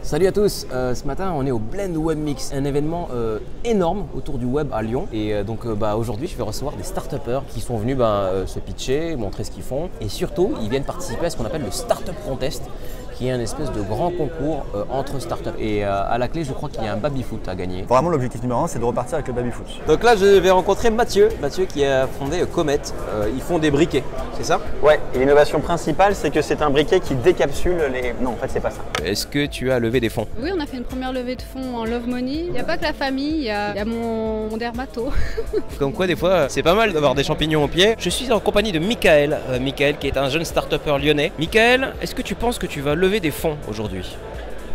Salut à tous, ce matin on est au Blend Web Mix, un événement énorme autour du web à Lyon et aujourd'hui je vais recevoir des start-upers qui sont venus se pitcher, montrer ce qu'ils font et surtout ils viennent participer à ce qu'on appelle le Startup Contest qui est un espèce de grand concours entre startups et à la clé je crois qu'il y a un baby-foot à gagner. Vraiment l'objectif numéro 1 c'est de repartir avec le baby-foot. Donc là je vais rencontrer Mathieu qui a fondé Comet, ils font des briquets, c'est ça? Ouais, et l'innovation principale c'est que c'est un briquet qui décapsule les... Non en fait c'est pas ça. Est-ce que tu as levé des fonds? Oui, on a fait une première levée de fonds en Love Money. Il n'y a pas que la famille, il y a mon dermato. Comme quoi des fois c'est pas mal d'avoir des champignons aux pieds. Je suis en compagnie de Michael, qui est un jeune start-upper lyonnais. Michael, est-ce que tu penses que tu vas lever des fonds aujourd'hui?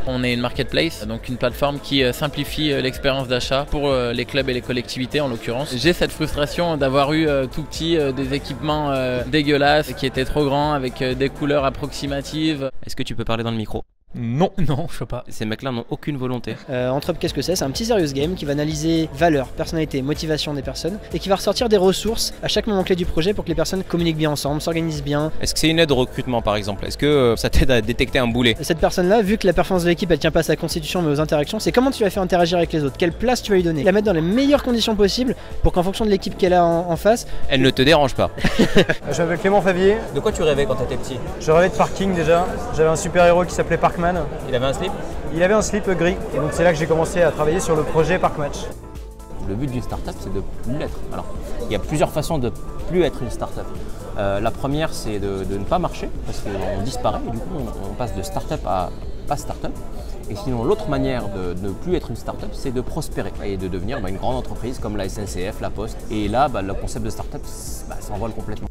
On est une marketplace, donc une plateforme qui simplifie l'expérience d'achat pour les clubs et les collectivités en l'occurrence. J'ai cette frustration d'avoir eu tout petit des équipements dégueulasses qui étaient trop grands avec des couleurs approximatives. Est-ce que tu peux parler dans le micro? Non, je peux pas. Ces mecs-là n'ont aucune volonté. Entrep, qu'est-ce que c'est? C'est un petit serious game qui va analyser valeur, personnalité, motivation des personnes et qui va ressortir des ressources à chaque moment clé du projet pour que les personnes communiquent bien ensemble, s'organisent bien. Est-ce que c'est une aide au recrutement par exemple? Est-ce que ça t'aide à détecter un boulet? Cette personne-là, vu que la performance de l'équipe elle tient pas à sa constitution mais aux interactions, c'est comment tu vas faire interagir avec les autres, quelle place tu vas lui donner, la mettre dans les meilleures conditions possibles pour qu'en fonction de l'équipe qu'elle a en face, elle ne te dérange pas. Je m'appelle Clément Favier. De quoi tu rêvais quand tu étais petit? Je rêvais de parking déjà. J'avais un super héros qui s'appelait Parkman. Il avait un slip? Il avait un slip gris et donc c'est là que j'ai commencé à travailler sur le projet Parkmatch. Le but d'une startup c'est de plus l'être. Alors il y a plusieurs façons de plus être une startup. La première c'est de ne pas marcher parce qu'on disparaît et du coup on passe de startup à pas startup. Et sinon l'autre manière de ne plus être une startup c'est de prospérer et de devenir une grande entreprise comme la SNCF, la Poste. Et là le concept de startup s'envole complètement.